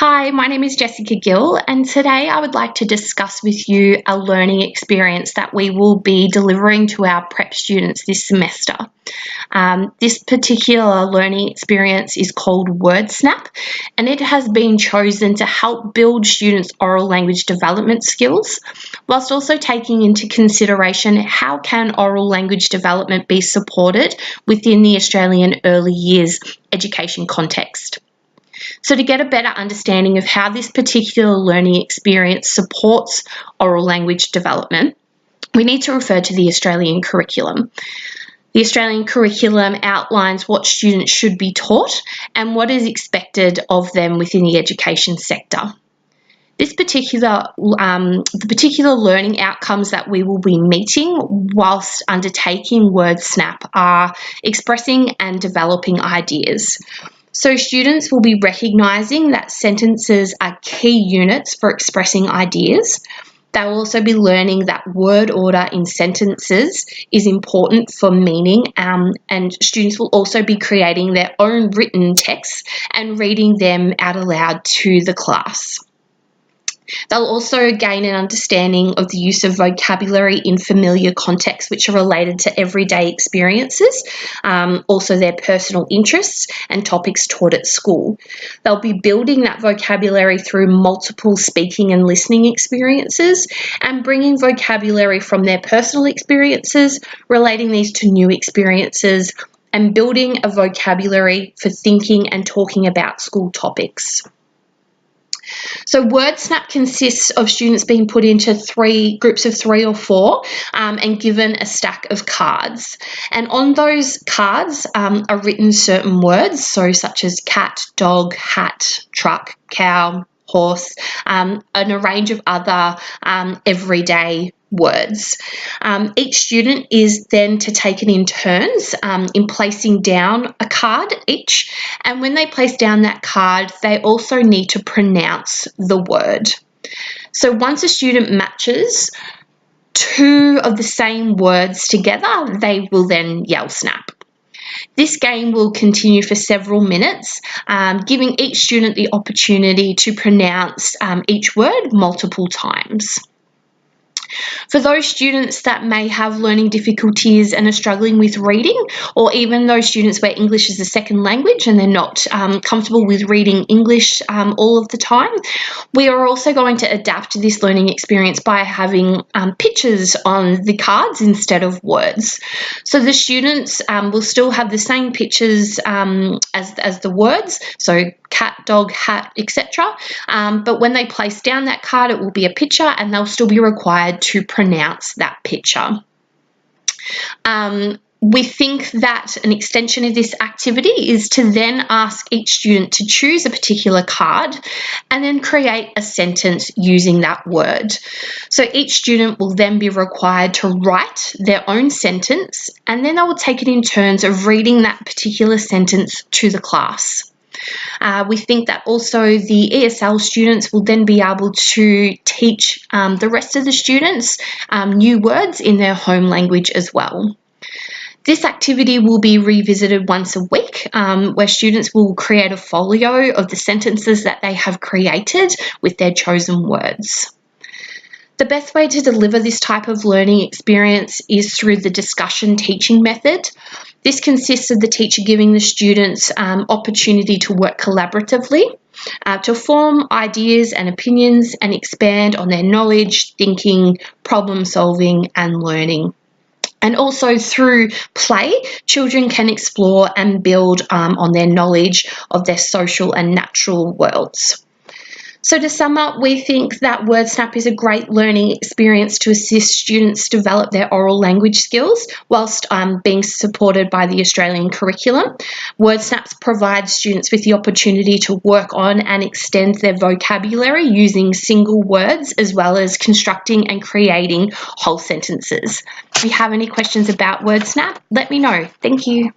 Hi, my name is Jessica Gill, and today I would like to discuss with you a learning experience that we will be delivering to our prep students this semester. This particular learning experience is called WordSnap, and it has been chosen to help build students' oral language development skills, whilst also taking into consideration how can oral language development be supported within the Australian early years education context. So to get a better understanding of how this particular learning experience supports oral language development, we need to refer to the Australian curriculum. The Australian curriculum outlines what students should be taught and what is expected of them within the education sector. The particular learning outcomes that we will be meeting whilst undertaking WordSnap are expressing and developing ideas. So students will be recognising that sentences are key units for expressing ideas. They will also be learning that word order in sentences is important for meaning, and students will also be creating their own written texts and reading them out aloud to the class. They'll also gain an understanding of the use of vocabulary in familiar contexts which are related to everyday experiences, also their personal interests and topics taught at school. They'll be building that vocabulary through multiple speaking and listening experiences and bringing vocabulary from their personal experiences, relating these to new experiences, and building a vocabulary for thinking and talking about school topics. So WordSnap consists of students being put into groups of 3 or 4 and given a stack of cards. And on those cards are written certain words, so such as cat, dog, hat, truck, cow, horse, and a range of other everyday words. Each student is then to take it in turns in placing down a card each, and when they place down that card, they also need to pronounce the word. So once a student matches 2 of the same words together, they will then yell snap. This game will continue for several minutes, giving each student the opportunity to pronounce each word multiple times. For those students that may have learning difficulties and are struggling with reading, or even those students where English is a second language and they're not comfortable with reading English all of the time, we are also going to adapt to this learning experience by having pictures on the cards instead of words. So the students will still have the same pictures as the words, so cat, dog, hat, etc. But when they place down that card, it will be a picture and they'll still be required to pronounce that picture. We think that an extension of this activity is to then ask each student to choose a particular card and then create a sentence using that word. So each student will then be required to write their own sentence, and then they will take it in turns of reading that particular sentence to the class. We think that also the ESL students will then be able to teach the rest of the students new words in their home language as well. This activity will be revisited once a week, where students will create a folio of the sentences that they have created with their chosen words. The best way to deliver this type of learning experience is through the discussion teaching method. This consists of the teacher giving the students opportunity to work collaboratively, to form ideas and opinions and expand on their knowledge, thinking, problem solving and learning. And also through play, children can explore and build on their knowledge of their social and natural worlds. So to sum up, we think that WordSnap is a great learning experience to assist students develop their oral language skills whilst being supported by the Australian curriculum. WordSnaps provides students with the opportunity to work on and extend their vocabulary using single words as well as constructing and creating whole sentences. If you have any questions about WordSnap, let me know. Thank you.